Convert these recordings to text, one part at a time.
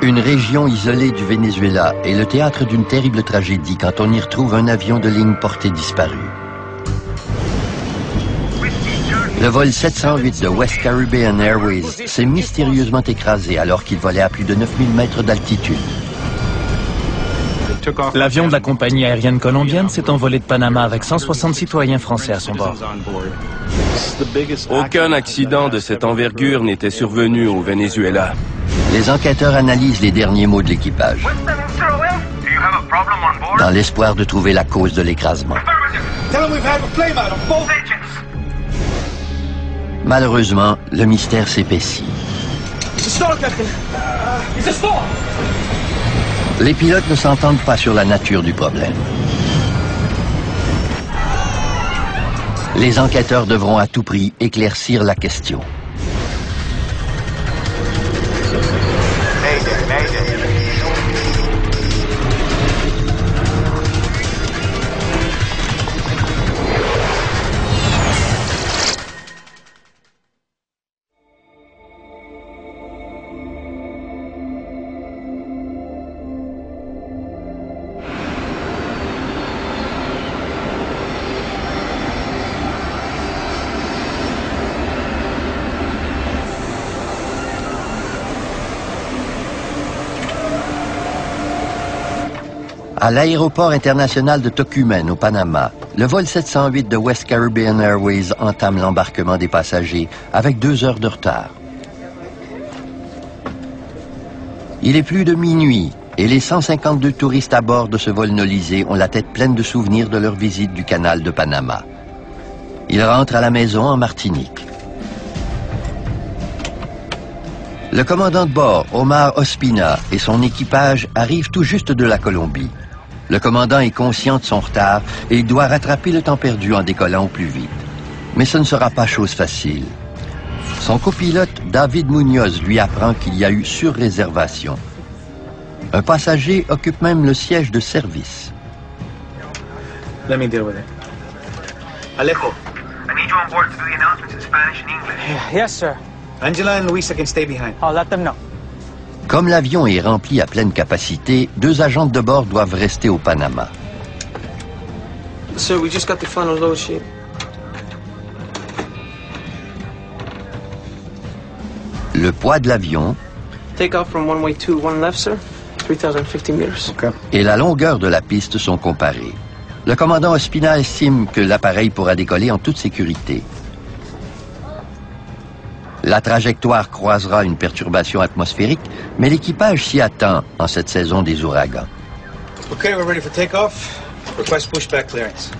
Une région isolée du Venezuela est le théâtre d'une terrible tragédie quand on y retrouve un avion de ligne porté disparu. Le vol 708 de West Caribbean Airways s'est mystérieusement écrasé alors qu'il volait à plus de 9000 mètres d'altitude. L'avion de la compagnie aérienne colombienne s'est envolé de Panama avec 160 citoyens français à son bord. Aucun accident de cette envergure n'était survenu au Venezuela. Les enquêteurs analysent les derniers mots de l'équipage, dans l'espoir de trouver la cause de l'écrasement. Malheureusement, le mystère s'épaissit. Les pilotes ne s'entendent pas sur la nature du problème. Les enquêteurs devront à tout prix éclaircir la question. À l'aéroport international de Tocumen, au Panama, le vol 708 de West Caribbean Airways entame l'embarquement des passagers avec 2 heures de retard. Il est plus de minuit et les 152 touristes à bord de ce vol nolisé ont la tête pleine de souvenirs de leur visite du canal de Panama. Ils rentrent à la maison en Martinique. Le commandant de bord, Omar Ospina, et son équipage arrivent tout juste de la Colombie. Le commandant est conscient de son retard et il doit rattraper le temps perdu en décollant au plus vite. Mais ce ne sera pas chose facile. Son copilote, David Munoz, lui apprend qu'il y a eu surréservation. Un passager occupe même le siège de service. Let me deal with it. Alejo. I need you on board to do the announcements in Spanish and English. Yes, sir. Angela and Luisa can stay behind. I'll let them know. Comme l'avion est rempli à pleine capacité, 2 agents de bord doivent rester au Panama. Sir, we just got the final load sheet. Le poids de l'avion Take off from runway 21 left, sir. 3,050 meters. Okay. et la longueur de la piste sont comparés. Le commandant Ospina estime que l'appareil pourra décoller en toute sécurité. La trajectoire croisera une perturbation atmosphérique, mais l'équipage s'y attend en cette saison des ouragans. Okay, we're ready for takeoff. Request pushback clearance.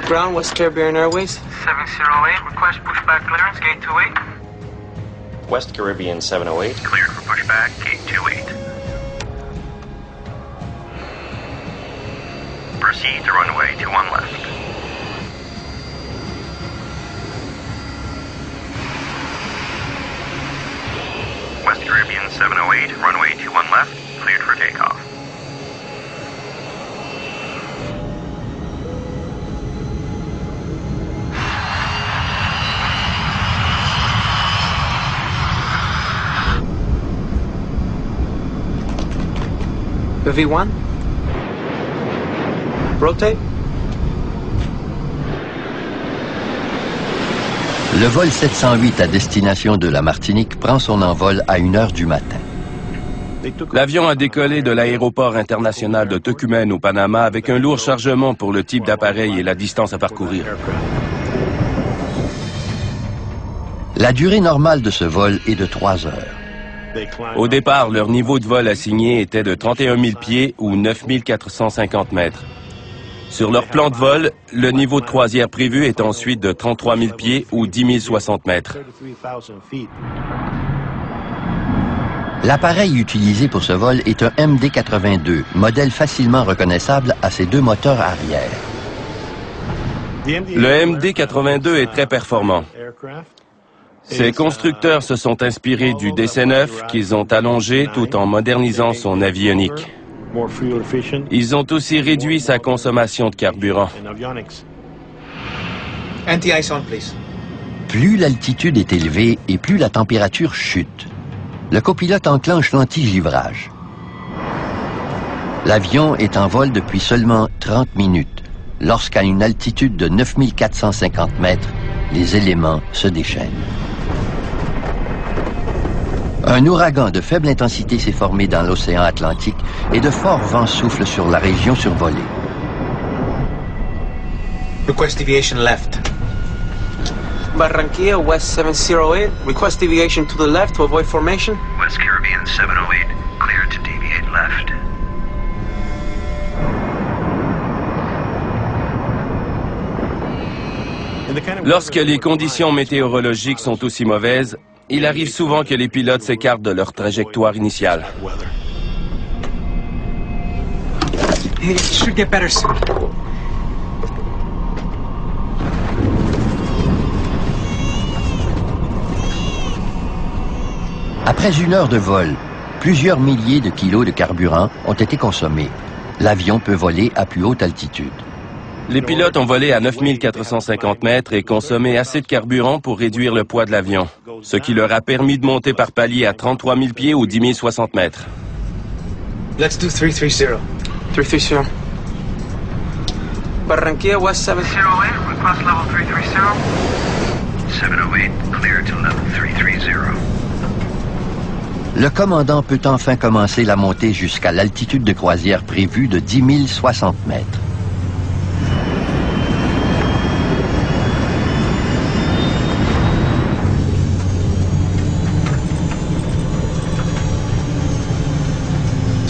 Ground West Caribbean Airways. 708, request pushback clearance, gate 28. West Caribbean 708. Cleared for pushback, gate 28. Proceed to runway 21 left. West Caribbean 708, runway 21 left, cleared for takeoff. V1. Rotate. Le vol 708 à destination de la Martinique prend son envol à 1 heure du matin. L'avion a décollé de l'aéroport international de Tocumen au Panama avec un lourd chargement pour le type d'appareil et la distance à parcourir. La durée normale de ce vol est de 3 heures. Au départ, leur niveau de vol assigné était de 31 000 pieds ou 9 450 mètres. Sur leur plan de vol, le niveau de croisière prévu est ensuite de 33 000 pieds ou 10 060 mètres. L'appareil utilisé pour ce vol est un MD-82, modèle facilement reconnaissable à ses 2 moteurs arrière. Le MD-82 est très performant. Ces constructeurs se sont inspirés du DC-9 qu'ils ont allongé tout en modernisant son avionique. Ils ont aussi réduit sa consommation de carburant. Anti-ice on, please. Plus l'altitude est élevée et plus la température chute. Le copilote enclenche l'anti-givrage. L'avion est en vol depuis seulement 30 minutes, lorsqu'à une altitude de 9450 mètres, les éléments se déchaînent. Un ouragan de faible intensité s'est formé dans l'océan Atlantique et de forts vents soufflent sur la région survolée. Request deviation left. Barranquilla, West 708. Request deviation to the left to avoid formation. West Caribbean 708, clear to deviate left. Lorsque les conditions météorologiques sont aussi mauvaises, il arrive souvent que les pilotes s'écartent de leur trajectoire initiale. It should get better soon. Après une heure de vol, plusieurs milliers de kilos de carburant ont été consommés. L'avion peut voler à plus haute altitude. Les pilotes ont volé à 9450 mètres et consommé assez de carburant pour réduire le poids de l'avion, ce qui leur a permis de monter par palier à 33 000 pieds ou 10 060 mètres. Let's do 330. 330. Barranquilla, West 708. Request level 330. 708, clear to level 330. Le commandant peut enfin commencer la montée jusqu'à l'altitude de croisière prévue de 10 060 mètres.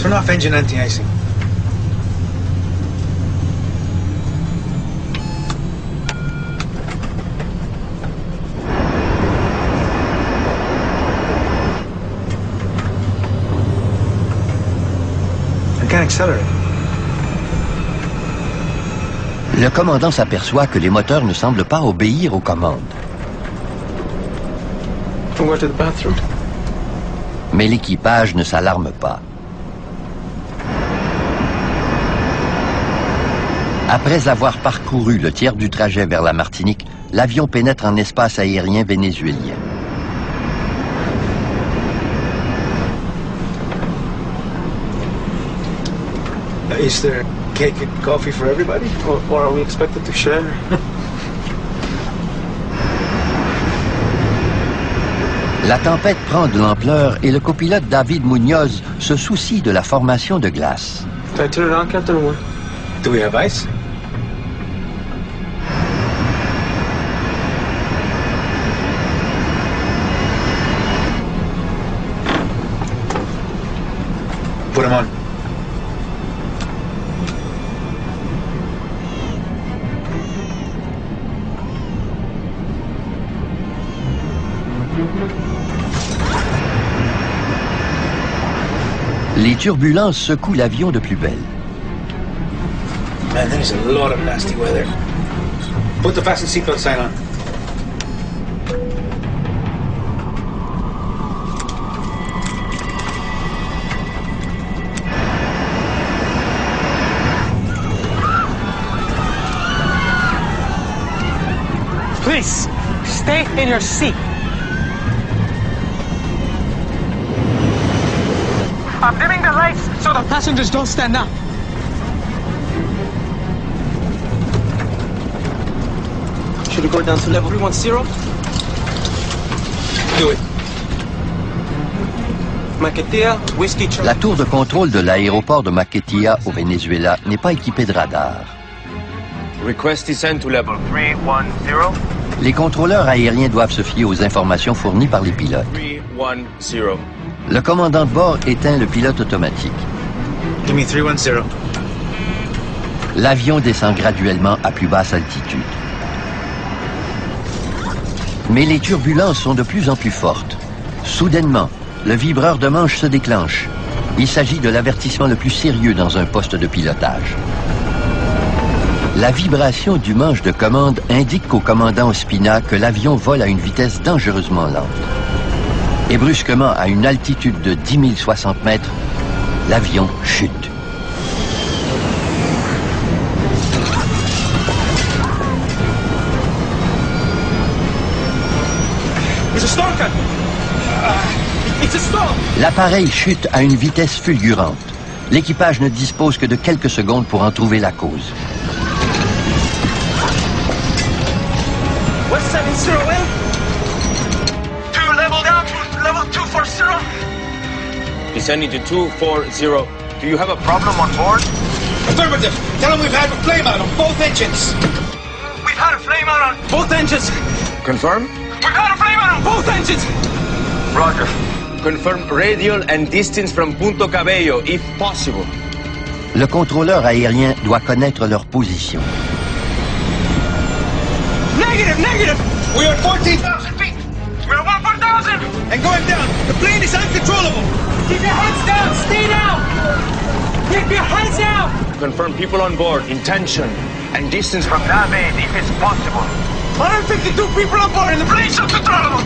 Turn off engine anti-icing. I can't accelerate. Le commandant s'aperçoit que les moteurs ne semblent pas obéir aux commandes. Go to the bathroom. Mais l'équipage ne s'alarme pas. Après avoir parcouru le tiers du trajet vers la Martinique, l'avion pénètre en espace aérien vénézuélien. Is there cake and coffee for everybody? Or are we expected to share? La tempête prend de l'ampleur et le copilote David Munoz se soucie de la formation de glace. Did I turn it on, Captain? Or what? Do we have ice? Put them on. Les turbulences secouent l'avion de plus belle. Man, there's a lot of nasty weather. Put the fasten seatbelt sign on. Please, stay in your seat. I'm dimming the lights so the passengers don't stand up. Should we go down to level 310? Do it. Maquetia, Whiskey Charlie. La tour de contrôle de l'aéroport de Maquetia au Venezuela n'est pas équipée de radar. Request descent to level 310. Les contrôleurs aériens doivent se fier aux informations fournies par les pilotes. 310. Le commandant de bord éteint le pilote automatique. Give me 310. L'avion descend graduellement à plus basse altitude. Mais les turbulences sont de plus en plus fortes. Soudainement, le vibreur de manche se déclenche. Il s'agit de l'avertissement le plus sérieux dans un poste de pilotage. La vibration du manche de commande indique au commandant Ospina que l'avion vole à une vitesse dangereusement lente. Et brusquement, à une altitude de 10 060 mètres, l'avion chute. It's a storm, Captain. It's a storm. L'appareil chute à une vitesse fulgurante. L'équipage ne dispose que de quelques secondes pour en trouver la cause. West 70 in. 2 level down to level 240. Descending to 240. Do you have a problem on board? Affirmative. Tell them we've had a flame out on both engines. We've had a flame out on both engines. Confirm? We've had a flame out on both engines. Roger. Confirm radial and distance from Punto Cabello, if possible. Le contrôleur aérien doit connaître leur position. Negative. We are at 14,000 feet. We're at 1,000. And going down. The plane is uncontrollable. Keep your heads down. Stay down. Keep your heads down. Confirm people on board, intention, and distance from Nave, if it's possible. 152 people on board and the plane's uncontrollable.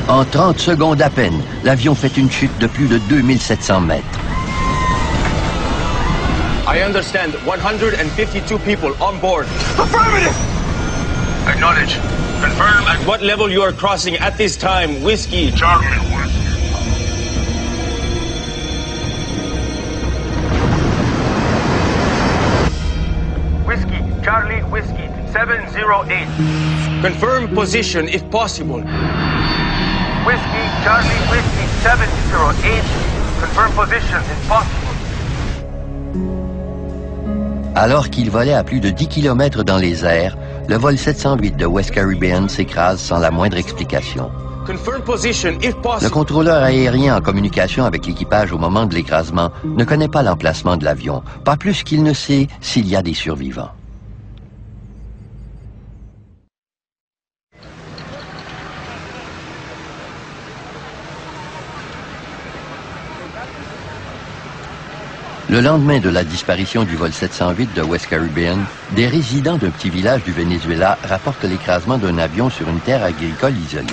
En 30 secondes à peine, l'avion fait une chute de plus de 2700 mètres. I understand. 152 people on board. Affirmative. Acknowledge. Confirm at what level you are crossing at this time. Whiskey, Charlie. Whiskey, Charlie, Whiskey, 708. Confirm position if possible. Whiskey, Charlie, Whiskey, 708. Confirm position if possible. Alors qu'il volait à plus de 10 km dans les airs, le vol 708 de West Caribbean s'écrase sans la moindre explication. Confirm position if Le possible. contrôleur aérien en communication avec l'équipage au moment de l'écrasement ne connaît pas l'emplacement de l'avion, pas plus qu'il ne sait s'il y a des survivants. Le lendemain de la disparition du vol 708 de West Caribbean, des résidents d'un petit village du Venezuela rapportent l'écrasement d'un avion sur une terre agricole isolée.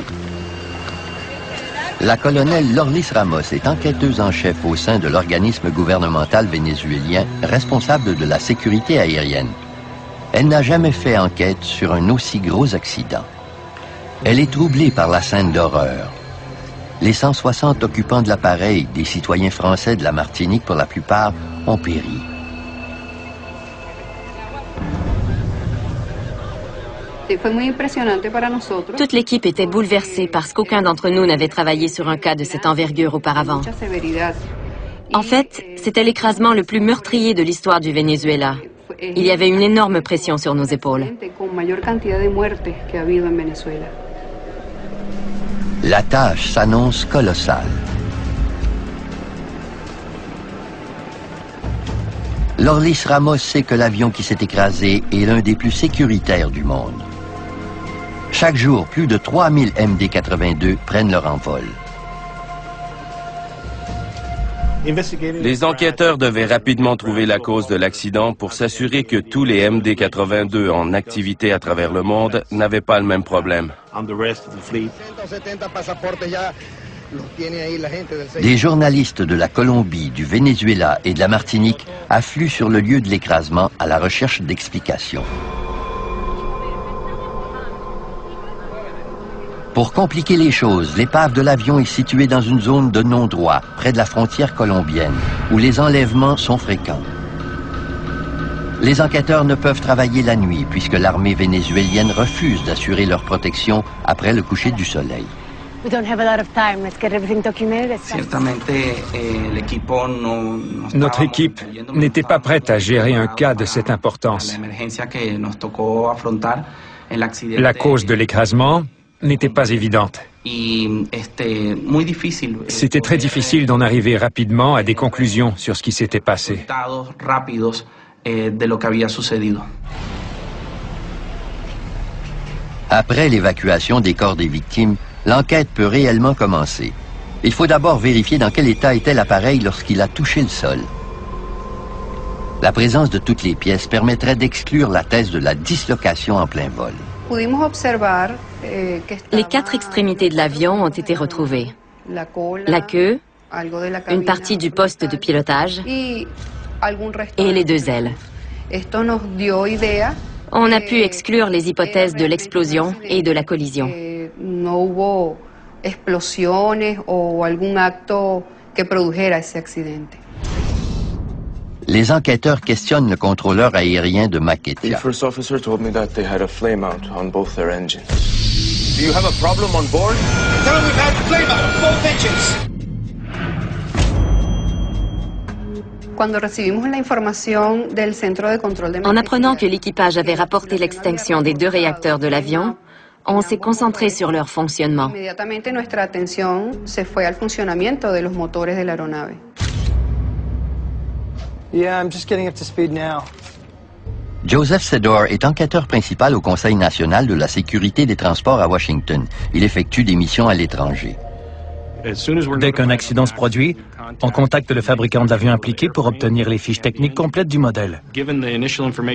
La colonelle Lorlis Ramos est enquêteuse en chef au sein de l'organisme gouvernemental vénézuélien responsable de la sécurité aérienne. Elle n'a jamais fait enquête sur un aussi gros accident. Elle est troublée par la scène d'horreur. Les 160 occupants de l'appareil, des citoyens français de la Martinique pour la plupart, ont péri. Toute l'équipe était bouleversée parce qu'aucun d'entre nous n'avait travaillé sur un cas de cette envergure auparavant. En fait, c'était l'écrasement le plus meurtrier de l'histoire du Venezuela. Il y avait une énorme pression sur nos épaules. La tâche s'annonce colossale. Lorlis Ramos sait que l'avion qui s'est écrasé est l'un des plus sécuritaires du monde. Chaque jour, plus de 3000 MD-82 prennent leur envol. Les enquêteurs devaient rapidement trouver la cause de l'accident pour s'assurer que tous les MD-82 en activité à travers le monde n'avaient pas le même problème. Des journalistes de la Colombie, du Venezuela et de la Martinique affluent sur le lieu de l'écrasement à la recherche d'explications. Pour compliquer les choses, l'épave de l'avion est située dans une zone de non-droit, près de la frontière colombienne, où les enlèvements sont fréquents. Les enquêteurs ne peuvent travailler la nuit, puisque l'armée vénézuélienne refuse d'assurer leur protection après le coucher du soleil. Notre équipe n'était pas prête à gérer un cas de cette importance. La cause de l'écrasement n'était pas évidente. C'était très difficile d'en arriver rapidement à des conclusions sur ce qui s'était passé. Après l'évacuation des corps des victimes, l'enquête peut réellement commencer. Il faut d'abord vérifier dans quel état était l'appareil lorsqu'il a touché le sol. La présence de toutes les pièces permettrait d'exclure la thèse de la dislocation en plein vol. Les 4 extrémités de l'avion ont été retrouvées. La queue, une partie du poste de pilotage et les 2 ailes. On a pu exclure les hypothèses de l'explosion et de la collision. Les enquêteurs questionnent le contrôleur aérien de Maketia. The first officer told me that they had a flame out on both their engines. Do you have a problem on board? Tell them we've had flame out on both engines. En apprenant que l'équipage avait rapporté l'extinction des 2 réacteurs de l'avion, on s'est concentré sur leur fonctionnement. Yeah, I'm just getting up to speed now. Joseph Sedor est enquêteur principal au Conseil national de la sécurité des transports à Washington. Il effectue des missions à l'étranger. Dès qu'un accident se produit, on contacte le fabricant de l'avion impliqué pour obtenir les fiches techniques complètes du modèle.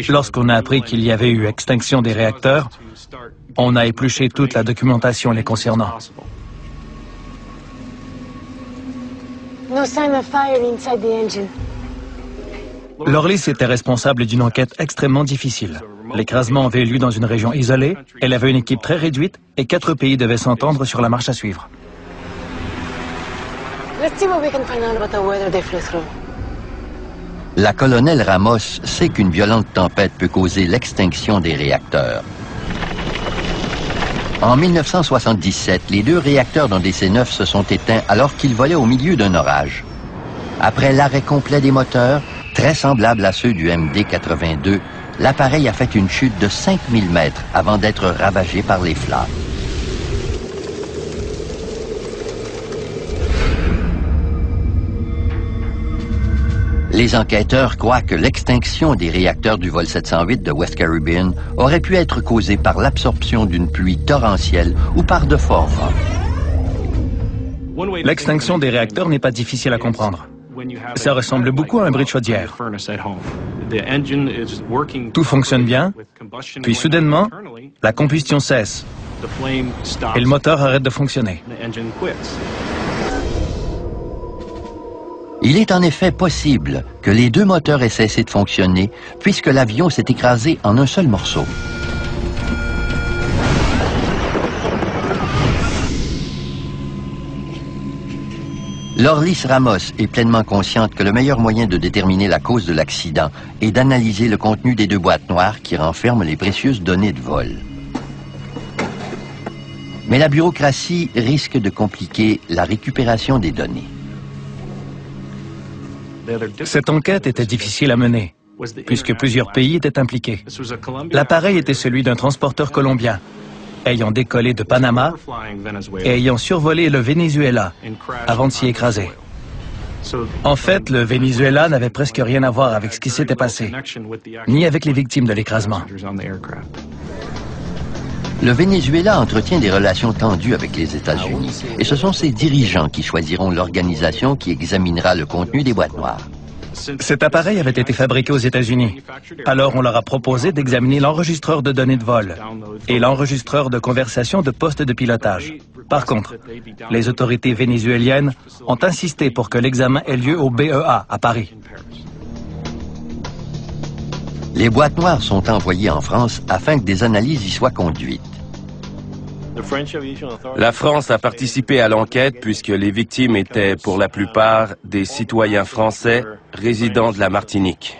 Lorsqu'on a appris qu'il y avait eu extinction des réacteurs, on a épluché toute la documentation les concernant. No sign of fire inside the engine. Lorlis était responsable d'une enquête extrêmement difficile. L'écrasement avait eu lieu dans une région isolée, elle avait une équipe très réduite et 4 pays devaient s'entendre sur la marche à suivre. La colonelle Ramos sait qu'une violente tempête peut causer l'extinction des réacteurs. En 1977, les 2 réacteurs d'un DC-9 se sont éteints alors qu'ils volaient au milieu d'un orage. Après l'arrêt complet des moteurs, très semblable à ceux du MD-82, l'appareil a fait une chute de 5000 mètres avant d'être ravagé par les flammes. Les enquêteurs croient que l'extinction des réacteurs du vol 708 de West Caribbean aurait pu être causée par l'absorption d'une pluie torrentielle ou par de forts vents. L'extinction des réacteurs n'est pas difficile à comprendre. Ça ressemble beaucoup à un bris de chaudière. Tout fonctionne bien, puis soudainement, la combustion cesse et le moteur arrête de fonctionner. Il est en effet possible que les 2 moteurs aient cessé de fonctionner puisque l'avion s'est écrasé en un seul morceau. Lorlis Ramos est pleinement consciente que le meilleur moyen de déterminer la cause de l'accident est d'analyser le contenu des 2 boîtes noires qui renferment les précieuses données de vol. Mais la bureaucratie risque de compliquer la récupération des données. Cette enquête était difficile à mener, puisque plusieurs pays étaient impliqués. L'appareil était celui d'un transporteur colombien, ayant décollé de Panama et ayant survolé le Venezuela avant de s'y écraser. En fait, le Venezuela n'avait presque rien à voir avec ce qui s'était passé, ni avec les victimes de l'écrasement. Le Venezuela entretient des relations tendues avec les États-Unis, et ce sont ses dirigeants qui choisiront l'organisation qui examinera le contenu des boîtes noires. Cet appareil avait été fabriqué aux États-Unis. Alors on leur a proposé d'examiner l'enregistreur de données de vol et l'enregistreur de conversation de poste de pilotage. Par contre, les autorités vénézuéliennes ont insisté pour que l'examen ait lieu au BEA à Paris. Les boîtes noires sont envoyées en France afin que des analyses y soient conduites. La France a participé à l'enquête puisque les victimes étaient pour la plupart des citoyens français résidant de la Martinique.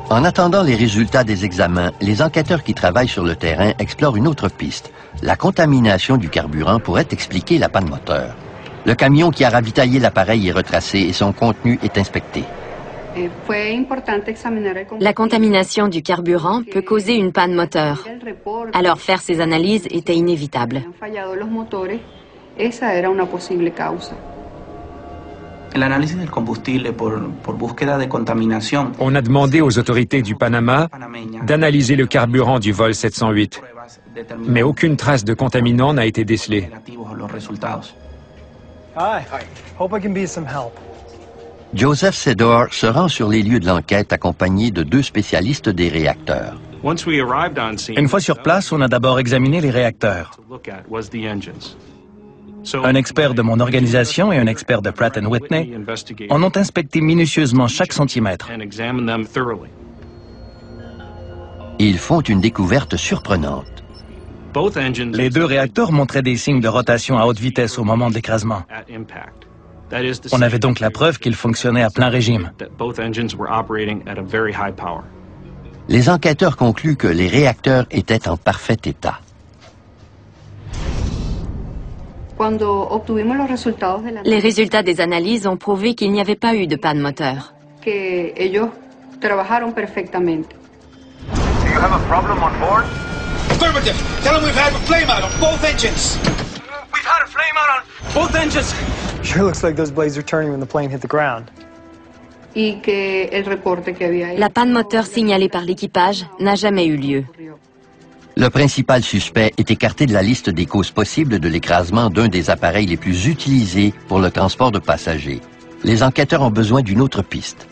En attendant les résultats des examens, les enquêteurs qui travaillent sur le terrain explorent une autre piste. La contamination du carburant pourrait expliquer la panne moteur. Le camion qui a ravitaillé l'appareil est retracé et son contenu est inspecté. La contamination du carburant peut causer une panne moteur. Alors faire ces analyses était inévitable. On a demandé aux autorités du Panama d'analyser le carburant du vol 708, mais aucune trace de contaminant n'a été décelée. Hi. Hope I can be some help. Joseph Sedor se rend sur les lieux de l'enquête accompagné de 2 spécialistes des réacteurs. Une fois sur place, on a d'abord examiné les réacteurs. Un expert de mon organisation et un expert de Pratt & Whitney en ont inspecté minutieusement chaque centimètre. Ils font une découverte surprenante. Les deux réacteurs montraient des signes de rotation à haute vitesse au moment de l'écrasement. On avait donc la preuve qu'ils fonctionnaient à plein régime. Les enquêteurs concluent que les réacteurs étaient en parfait état. Les résultats des analyses ont prouvé qu'il n'y avait pas eu de panne moteur. Do you have a problem on board? Affirmative. Tell them we've had a flameout on both engines. We've had a flameout on Both engines. Sure looks like those blades are turning when the plane hit the ground. La panne moteur signalée par l'équipage n'a jamais eu lieu. Le principal suspect est écarté de la liste des causes possibles de l'écrasement d'un des appareils les plus utilisés pour le transport de passagers. Les enquêteurs ont besoin d'une autre piste.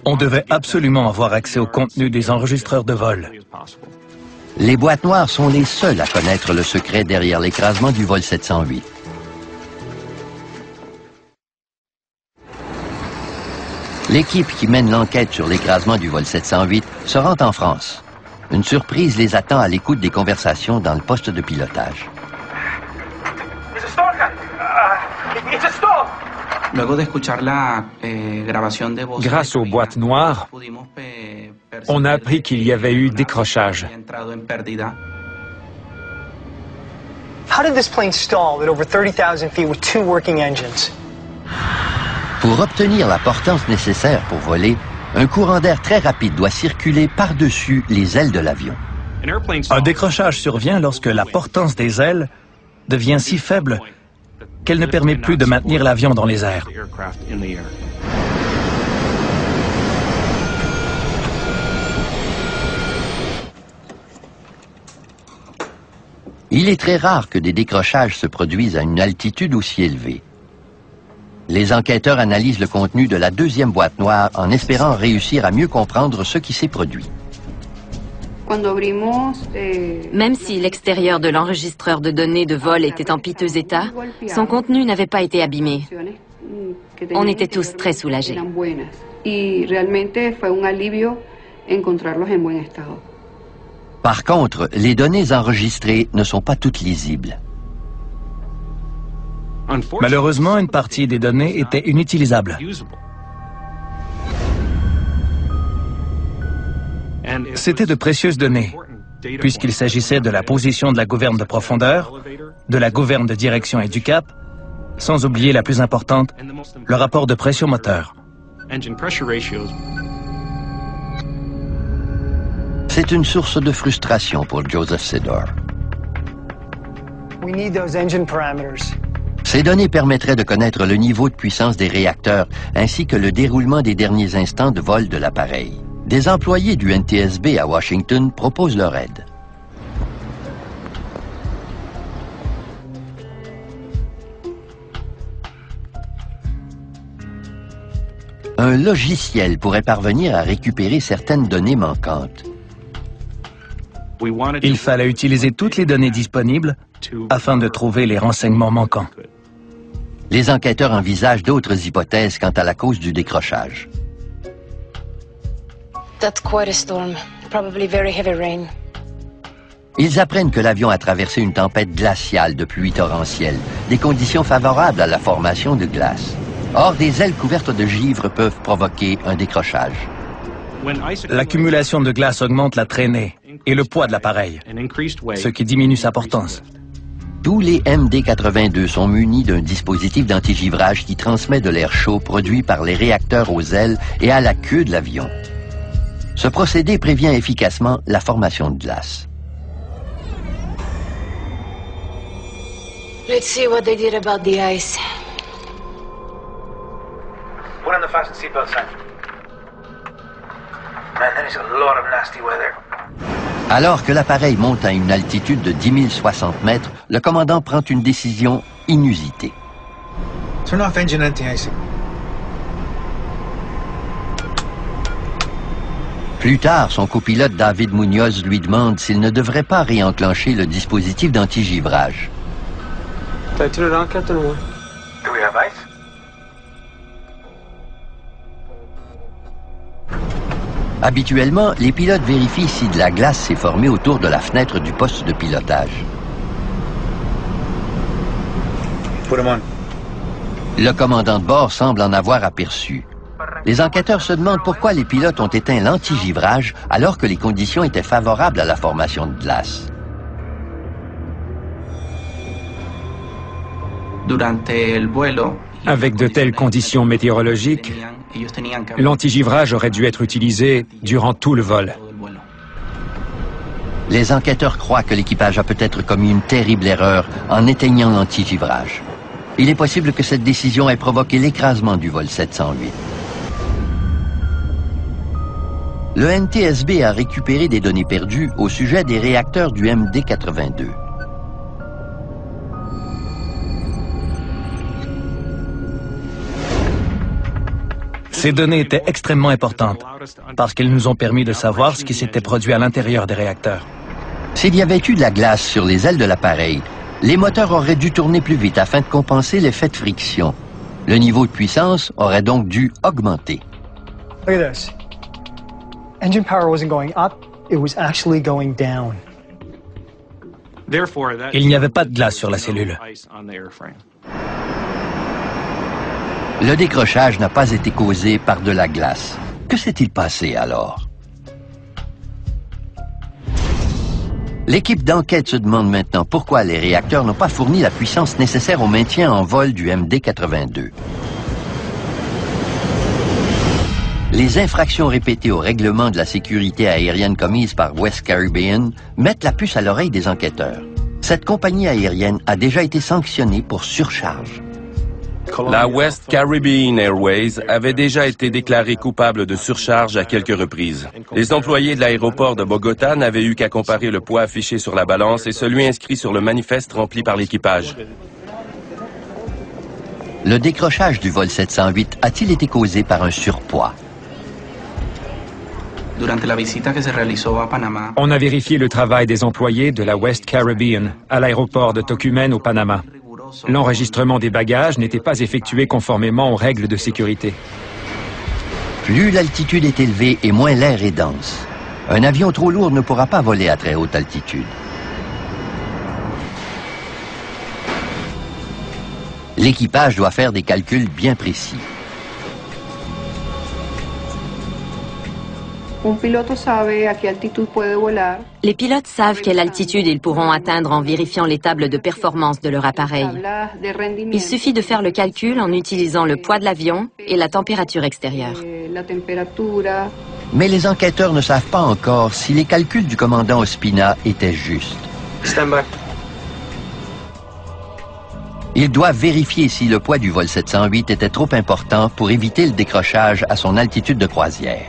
On devait absolument avoir accès au contenu des enregistreurs de vol. Les boîtes noires sont les seules à connaître le secret derrière l'écrasement du vol 708. L'équipe qui mène l'enquête sur l'écrasement du vol 708 se rend en France. Une surprise les attend à l'écoute des conversations dans le poste de pilotage. Grâce aux boîtes noires, on a appris qu'il y avait eu décrochage. How did this plane stall at over 30,000 feet with two working engines? Pour obtenir la portance nécessaire pour voler, un courant d'air très rapide doit circuler par-dessus les ailes de l'avion. Un décrochage survient lorsque la portance des ailes devient si faible qu'elle ne permet plus de maintenir l'avion dans les airs. Il est très rare que des décrochages se produisent à une altitude aussi élevée. Les enquêteurs analysent le contenu de la deuxième boîte noire en espérant réussir à mieux comprendre ce qui s'est produit. Même si l'extérieur de l'enregistreur de données de vol était en piteux état, son contenu n'avait pas été abîmé. On était tous très soulagés. Par contre, les données enregistrées ne sont pas toutes lisibles. Malheureusement, une partie des données était inutilisable. C'était de précieuses données, puisqu'il s'agissait de la position de la gouverne de profondeur, de la gouverne de direction et du cap, sans oublier la plus importante, le rapport de pression moteur. C'est une source de frustration pour Joseph Sedor. We need those engine parameters. Ces données permettraient de connaître le niveau de puissance des réacteurs ainsi que le déroulement des derniers instants de vol de l'appareil. Des employés du NTSB à Washington proposent leur aide. Un logiciel pourrait parvenir à récupérer certaines données manquantes. Il fallait utiliser toutes les données disponibles afin de trouver les renseignements manquants. Les enquêteurs envisagent d'autres hypothèses quant à la cause du décrochage. That's quite a storm. Probably very heavy rain. Ils apprennent que l'avion a traversé une tempête glaciale de pluie torrentielle, des conditions favorables à la formation de glace. Or, des ailes couvertes de givre peuvent provoquer un décrochage. L'accumulation de glace augmente la traînée et le poids de l'appareil, ce qui diminue sa portance. Tous les MD-82 sont munis d'un dispositif d'antigivrage qui transmet de l'air chaud produit par les réacteurs aux ailes et à la queue de l'avion. Ce procédé prévient efficacement la formation de glace. Let's see what they did about the ice. Put on the fasten seatbelt sign. Man, that is a lot of nasty weather. Alors que l'appareil monte à une altitude de 10 060 mètres, le commandant prend une décision inusitée. Turn off engine anti-icing. Plus tard, son copilote David Munoz lui demande s'il ne devrait pas réenclencher le dispositif d'antigivrage. Did I turn it on, Captain? Do we have ice? Habituellement, les pilotes vérifient si de la glace s'est formée autour de la fenêtre du poste de pilotage. Le commandant de bord semble en avoir aperçu. Les enquêteurs se demandent pourquoi les pilotes ont éteint l'antigivrage alors que les conditions étaient favorables à la formation de glace. Avec de telles conditions météorologiques, l'antigivrage aurait dû être utilisé durant tout le vol. Les enquêteurs croient que l'équipage a peut-être commis une terrible erreur en éteignant l'antigivrage. Il est possible que cette décision ait provoqué l'écrasement du vol 708. Le NTSB a récupéré des données perdues au sujet des réacteurs du MD-82. Ces données étaient extrêmement importantes parce qu'elles nous ont permis de savoir ce qui s'était produit à l'intérieur des réacteurs. S'il y avait eu de la glace sur les ailes de l'appareil, les moteurs auraient dû tourner plus vite afin de compenser l'effet de friction. Le niveau de puissance aurait donc dû augmenter. Look at this. Engine power wasn't going up, it was actually going down. Il n'y avait pas de glace sur la cellule. Le décrochage n'a pas été causé par de la glace. Que s'est-il passé alors? L'équipe d'enquête se demande maintenant pourquoi les réacteurs n'ont pas fourni la puissance nécessaire au maintien en vol du MD-82. Les infractions répétées au règlement de la sécurité aérienne commises par West Caribbean mettent la puce à l'oreille des enquêteurs. Cette compagnie aérienne a déjà été sanctionnée pour surcharge. La West Caribbean Airways avait déjà été déclarée coupable de surcharge à quelques reprises. Les employés de l'aéroport de Bogota n'avaient eu qu'à comparer le poids affiché sur la balance et celui inscrit sur le manifeste rempli par l'équipage. Le décrochage du vol 708 a-t-il été causé par un surpoids? On a vérifié le travail des employés de la West Caribbean à l'aéroport de Tocumen au Panama. L'enregistrement des bagages n'était pas effectué conformément aux règles de sécurité. Plus l'altitude est élevée et moins l'air est dense. Un avion trop lourd ne pourra pas voler à très haute altitude. L'équipage doit faire des calculs bien précis. Les pilotes savent quelle altitude ils pourront atteindre en vérifiant les tables de performance de leur appareil. Il suffit de faire le calcul en utilisant le poids de l'avion et la température extérieure. Mais les enquêteurs ne savent pas encore si les calculs du commandant Ospina étaient justes. Stand by. Ils doivent vérifier si le poids du vol 708 était trop important pour éviter le décrochage à son altitude de croisière.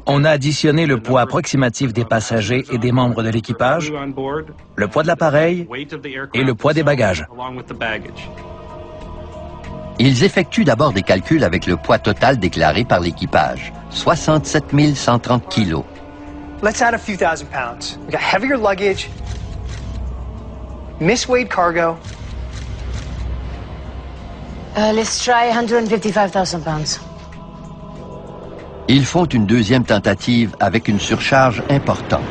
On a additionné le poids approximatif des passagers et des membres de l'équipage, le poids de l'appareil et le poids des bagages. Ils effectuent d'abord des calculs avec le poids total déclaré par l'équipage, 67 130 kilos. Let's add a few thousand pounds. We got heavier luggage, misweighed cargo. Let's try 155,000 pounds. Ils font une deuxième tentative avec une surcharge importante.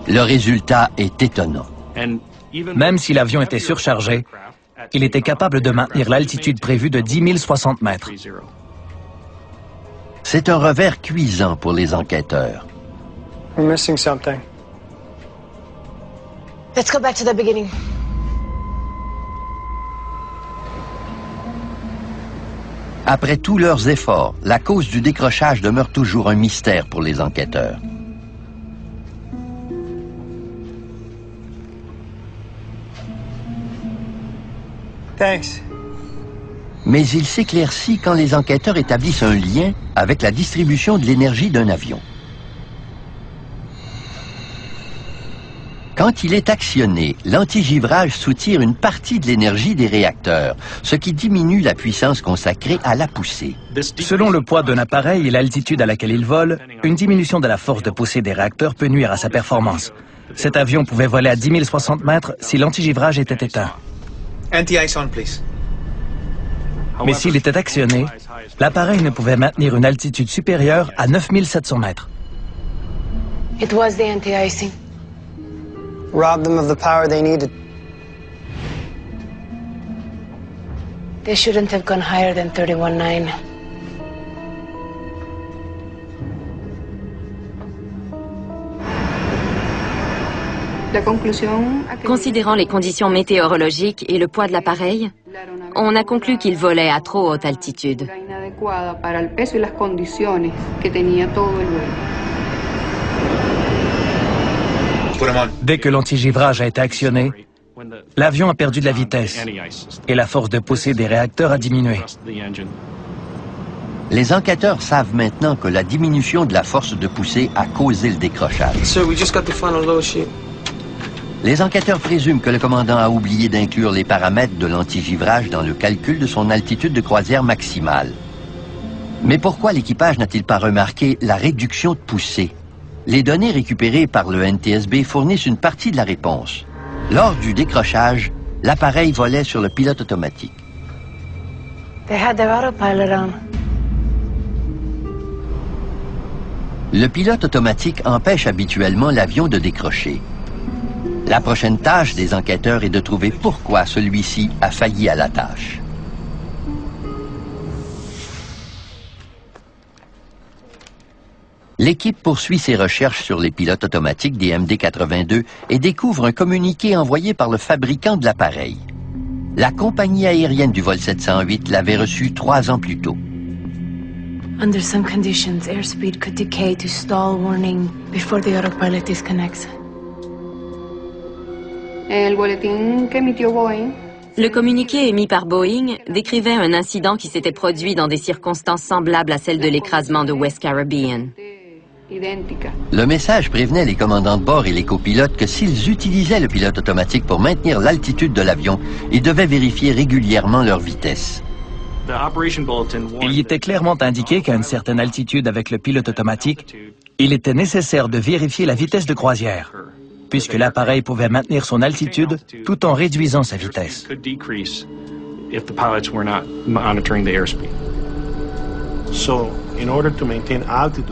Le résultat est étonnant. Même si l'avion était surchargé, il était capable de maintenir l'altitude prévue de 10 060 mètres. C'est un revers cuisant pour les enquêteurs. We're missing something. Let's go back to the beginning. Après tous leurs efforts, la cause du décrochage demeure toujours un mystère pour les enquêteurs. Thanks. Mais il s'éclaircit quand les enquêteurs établissent un lien avec la distribution de l'énergie d'un avion. Quand il est actionné, l'antigivrage soutire une partie de l'énergie des réacteurs, ce qui diminue la puissance consacrée à la poussée. Selon le poids d'un appareil et l'altitude à laquelle il vole, une diminution de la force de poussée des réacteurs peut nuire à sa performance. Cet avion pouvait voler à 10 060 mètres si l'antigivrage était éteint. Anti-ice on, please. Mais s'il était actionné, l'appareil ne pouvait maintenir une altitude supérieure à 9700 mètres. It was the anti-icing. Robbed them of the power they needed. They shouldn't have gone higher than 31.9. Considérant les conditions météorologiques et le poids de l'appareil, on a conclu qu'il volait à trop haute altitude. Dès que l'antigivrage a été actionné, l'avion a perdu de la vitesse et la force de poussée des réacteurs a diminué. Les enquêteurs savent maintenant que la diminution de la force de poussée a causé le décrochage. Sir, we just got the final load sheet. Les enquêteurs présument que le commandant a oublié d'inclure les paramètres de l'antigivrage dans le calcul de son altitude de croisière maximale. Mais pourquoi l'équipage n'a-t-il pas remarqué la réduction de poussée? Les données récupérées par le NTSB fournissent une partie de la réponse. Lors du décrochage, l'appareil volait sur le pilote automatique. They had their autopilot on. Le pilote automatique empêche habituellement l'avion de décrocher. La prochaine tâche des enquêteurs est de trouver pourquoi celui-ci a failli à la tâche. L'équipe poursuit ses recherches sur les pilotes automatiques des MD-82 et découvre un communiqué envoyé par le fabricant de l'appareil. La compagnie aérienne du vol 708 l'avait reçu 3 ans plus tôt. Under some conditions, airspeed could decay to stall warning before the autopilot disconnects. Le communiqué émis par Boeing décrivait un incident qui s'était produit dans des circonstances semblables à celles de l'écrasement de West Caribbean. Le message prévenait les commandants de bord et les copilotes que s'ils utilisaient le pilote automatique pour maintenir l'altitude de l'avion, ils devaient vérifier régulièrement leur vitesse. Il y était clairement indiqué qu'à une certaine altitude avec le pilote automatique, il était nécessaire de vérifier la vitesse de croisière, puisque l'appareil pouvait maintenir son altitude tout en réduisant sa vitesse.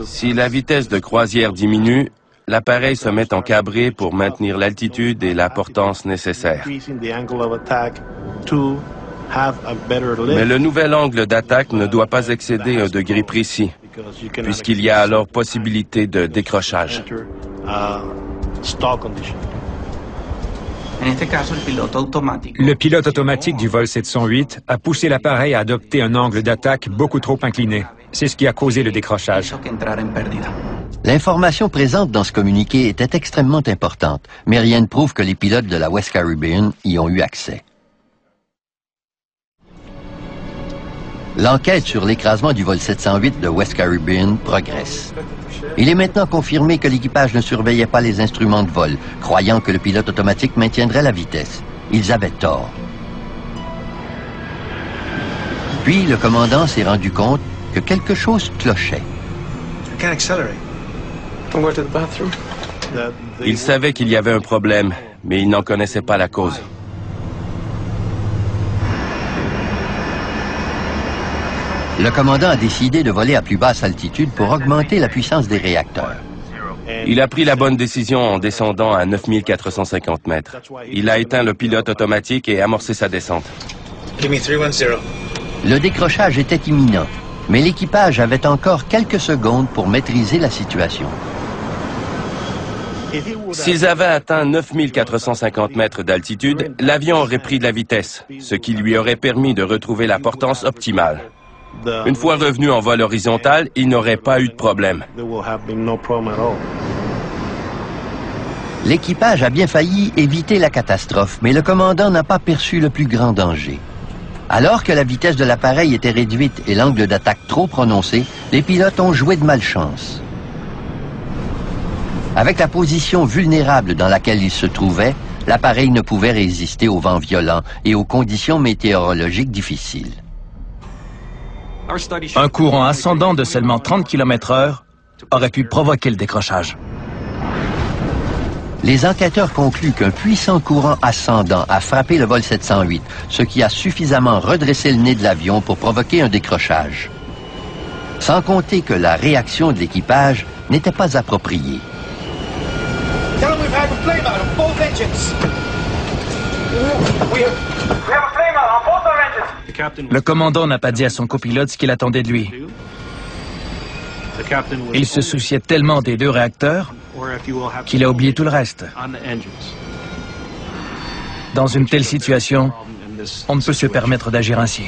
Si la vitesse de croisière diminue, l'appareil se met en cabré pour maintenir l'altitude et la portance nécessaires. Mais le nouvel angle d'attaque ne doit pas excéder un degré précis, puisqu'il y a alors possibilité de décrochage. Le pilote automatique du vol 708 a poussé l'appareil à adopter un angle d'attaque beaucoup trop incliné. C'est ce qui a causé le décrochage. L'information présente dans ce communiqué était extrêmement importante, mais rien ne prouve que les pilotes de la West Caribbean y ont eu accès. L'enquête sur l'écrasement du vol 708 de West Caribbean progresse. Il est maintenant confirmé que l'équipage ne surveillait pas les instruments de vol, croyant que le pilote automatique maintiendrait la vitesse. Ils avaient tort. Puis, le commandant s'est rendu compte que quelque chose clochait. Il savait qu'il y avait un problème, mais il n'en connaissait pas la cause. Le commandant a décidé de voler à plus basse altitude pour augmenter la puissance des réacteurs. Il a pris la bonne décision en descendant à 9450 mètres. Il a éteint le pilote automatique et amorcé sa descente. Le décrochage était imminent, mais l'équipage avait encore quelques secondes pour maîtriser la situation. S'ils avaient atteint 9450 mètres d'altitude, l'avion aurait pris de la vitesse, ce qui lui aurait permis de retrouver la portance optimale. Une fois revenu en vol horizontal, il n'aurait pas eu de problème. L'équipage a bien failli éviter la catastrophe, mais le commandant n'a pas perçu le plus grand danger. Alors que la vitesse de l'appareil était réduite et l'angle d'attaque trop prononcé, les pilotes ont joué de malchance. Avec la position vulnérable dans laquelle il se trouvait, l'appareil ne pouvait résister aux vents violents et aux conditions météorologiques difficiles. Un courant ascendant de seulement 30 km/h aurait pu provoquer le décrochage. Les enquêteurs concluent qu'un puissant courant ascendant a frappé le vol 708, ce qui a suffisamment redressé le nez de l'avion pour provoquer un décrochage. Sans compter que la réaction de l'équipage n'était pas appropriée. Le commandant n'a pas dit à son copilote ce qu'il attendait de lui. Il se souciait tellement des deux réacteurs qu'il a oublié tout le reste. Dans une telle situation, on ne peut se permettre d'agir ainsi.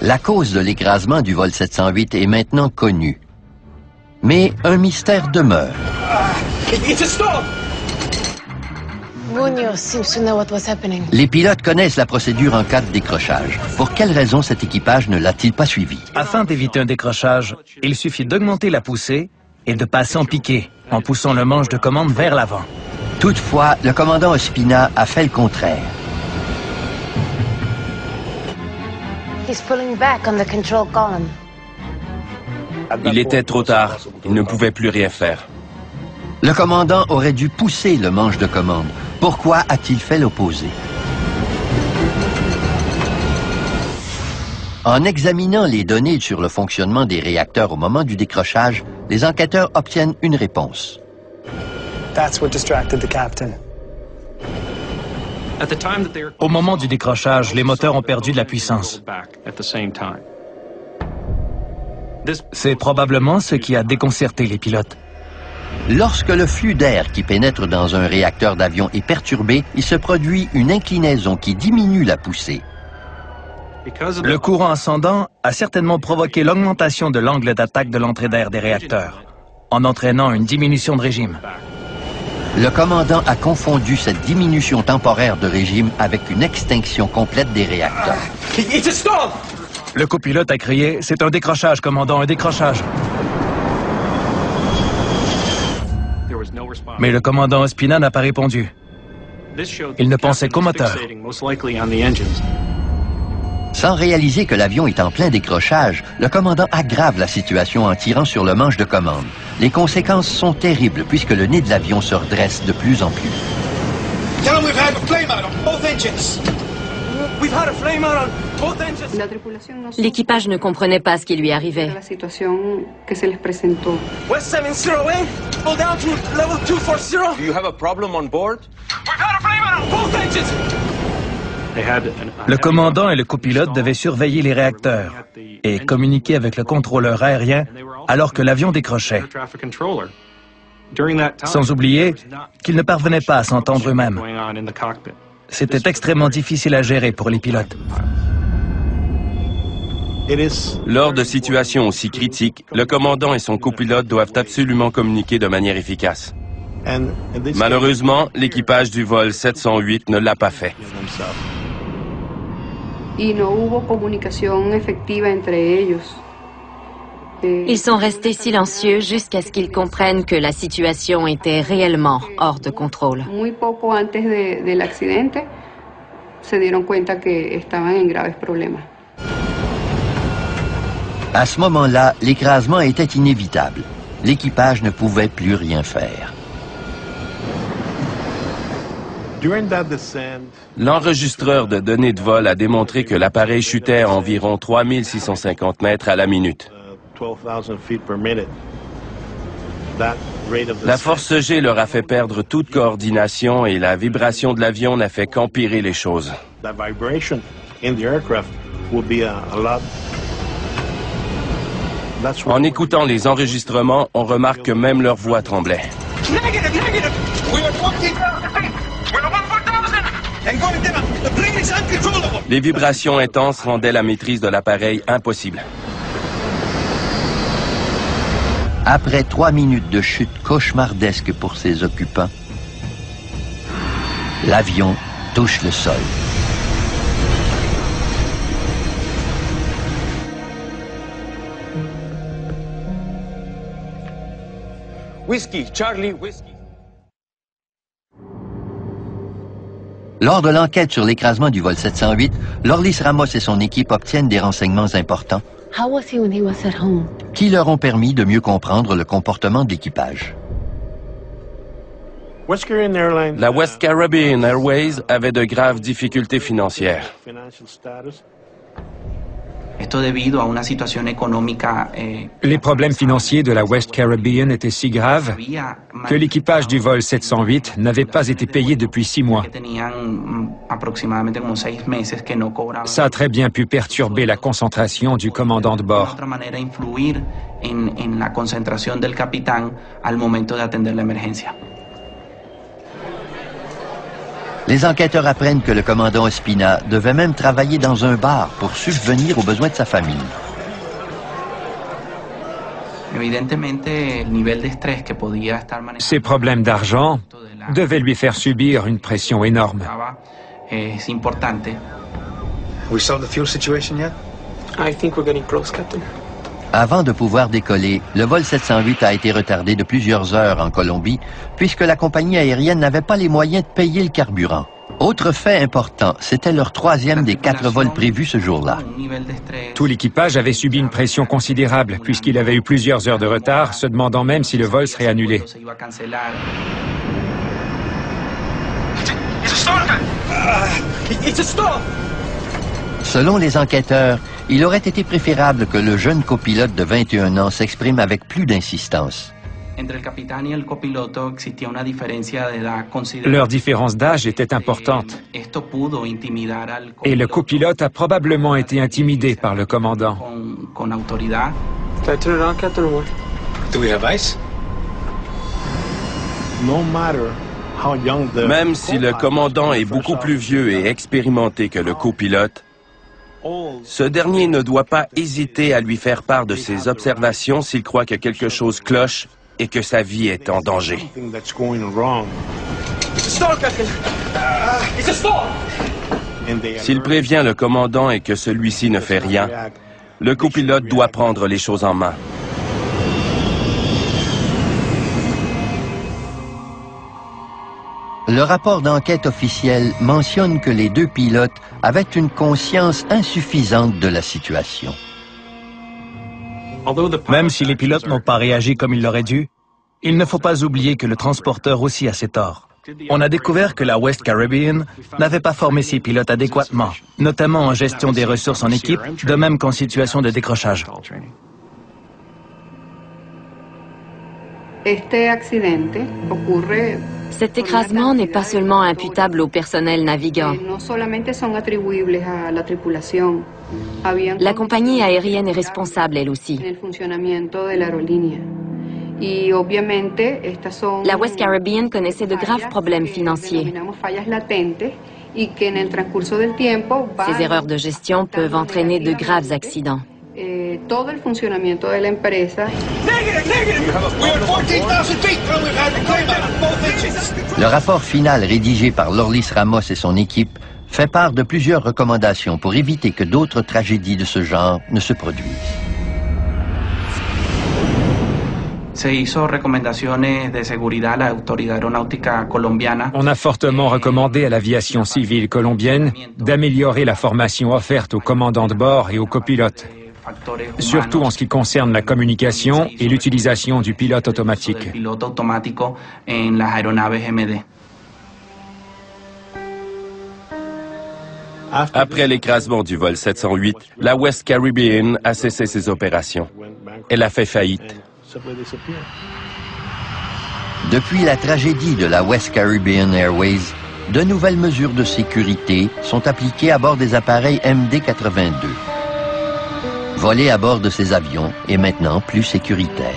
La cause de l'écrasement du vol 708 est maintenant connue. Mais un mystère demeure. Munoz seems to know what was happening. Les pilotes connaissent la procédure en cas de décrochage. Pour quelle raison cet équipage ne l'a-t-il pas suivi? Afin d'éviter un décrochage, il suffit d'augmenter la poussée et de passer en piqué, en poussant le manche de commande vers l'avant. Toutefois, le commandant Ospina a fait le contraire. He's pulling back on the control column. Il était trop tard. Il ne pouvait plus rien faire. Le commandant aurait dû pousser le manche de commande. Pourquoi a-t-il fait l'opposé? En examinant les données sur le fonctionnement des réacteurs au moment du décrochage, les enquêteurs obtiennent une réponse. That's what distracted the captain. Au moment du décrochage, les moteurs ont perdu de la puissance. C'est probablement ce qui a déconcerté les pilotes. Lorsque le flux d'air qui pénètre dans un réacteur d'avion est perturbé, il se produit une inclinaison qui diminue la poussée. Le courant ascendant a certainement provoqué l'augmentation de l'angle d'attaque de l'entrée d'air des réacteurs, en entraînant une diminution de régime. Le commandant a confondu cette diminution temporaire de régime avec une extinction complète des réacteurs. Le copilote a crié « C'est un décrochage, commandant, un décrochage !» Mais le commandant Ospina n'a pas répondu. Il ne pensait qu'au moteur. Sans réaliser que l'avion est en plein décrochage, le commandant aggrave la situation en tirant sur le manche de commande. Les conséquences sont terribles puisque le nez de l'avion se redresse de plus en plus. L'équipage ne comprenait pas ce qui lui arrivait. West 708, pull down to level 240. Do you have a problem on board? We've had a flame out on both engines. Le commandant et le copilote devaient surveiller les réacteurs et communiquer avec le contrôleur aérien alors que l'avion décrochait. Sans oublier qu'ils ne parvenaient pas à s'entendre eux-mêmes. C'était extrêmement difficile à gérer pour les pilotes. Lors de situations aussi critiques, le commandant et son copilote doivent absolument communiquer de manière efficace. Malheureusement, l'équipage du vol 708 ne l'a pas fait. Ils sont restés silencieux jusqu'à ce qu'ils comprennent que la situation était réellement hors de contrôle. Muy poco antes del accidente se dieron cuenta que estaban en graves problemas. À ce moment-là, l'écrasement était inévitable. L'équipage ne pouvait plus rien faire. L'enregistreur de données de vol a démontré que l'appareil chutait à environ 3650 mètres à la minute. La force G leur a fait perdre toute coordination et la vibration de l'avion n'a fait qu'empirer les choses. En écoutant les enregistrements, on remarque que même leur voix tremblait. Les vibrations intenses rendaient la maîtrise de l'appareil impossible. Après 3 minutes de chute cauchemardesque pour ses occupants, l'avion touche le sol. Whiskey, Charlie, whiskey. Lors de l'enquête sur l'écrasement du vol 708, Lorlis Ramos et son équipe obtiennent des renseignements importants. How was he when he was at home? qui leur ont permis de mieux comprendre le comportement de l'équipage. La West Caribbean Airways avait de graves difficultés financières. Les problèmes financiers de la West Caribbean étaient si graves que l'équipage du vol 708 n'avait pas été payé depuis 6 mois. Ça a très bien pu perturber la concentration du commandant de bord. Les enquêteurs apprennent que le commandant Ospina devait même travailler dans un bar pour subvenir aux besoins de sa famille. Ses problèmes d'argent devaient lui faire subir une pression énorme. We solved the fuel situation yet? I think we're getting close, Captain. Avant de pouvoir décoller, le vol 708 a été retardé de plusieurs heures en Colombie, puisque la compagnie aérienne n'avait pas les moyens de payer le carburant. Autre fait important, c'était leur 3e des 4 vols prévus ce jour-là. Tout l'équipage avait subi une pression considérable, puisqu'il avait eu plusieurs heures de retard, se demandant même si le vol serait annulé. Selon les enquêteurs, il aurait été préférable que le jeune copilote de 21 ans s'exprime avec plus d'insistance. Leur différence d'âge était importante. Et le copilote a probablement été intimidé par le commandant. Do we have ice? Même si le commandant est beaucoup plus vieux et expérimenté que le copilote, ce dernier ne doit pas hésiter à lui faire part de ses observations s'il croit que quelque chose cloche et que sa vie est en danger. S'il prévient le commandant et que celui-ci ne fait rien, le copilote doit prendre les choses en main. Le rapport d'enquête officiel mentionne que les 2 pilotes avaient une conscience insuffisante de la situation. Même si les pilotes n'ont pas réagi comme ils l'auraient dû, il ne faut pas oublier que le transporteur aussi a ses torts. On a découvert que la West Caribbean n'avait pas formé ses pilotes adéquatement, notamment en gestion des ressources en équipe, de même qu'en situation de décrochage. Cet écrasement n'est pas seulement imputable au personnel navigant. La compagnie aérienne est responsable, elle aussi. La West Caribbean connaissait de graves problèmes financiers. Ces erreurs de gestion peuvent entraîner de graves accidents. Todo el funcionamiento de la empresa. Le rapport final rédigé par Lorlis Ramos et son équipe fait part de plusieurs recommandations pour éviter que d'autres tragédies de ce genre ne se produisent. On a fortement recommandé à l'aviation civile colombienne d'améliorer la formation offerte aux commandants de bord et aux copilotes, surtout en ce qui concerne la communication et l'utilisation du pilote automatique. Après l'écrasement du vol 708, la West Caribbean a cessé ses opérations. Elle a fait faillite. Depuis la tragédie de la West Caribbean Airways, de nouvelles mesures de sécurité sont appliquées à bord des appareils MD-82. Voler à bord de ces avions est maintenant plus sécuritaire.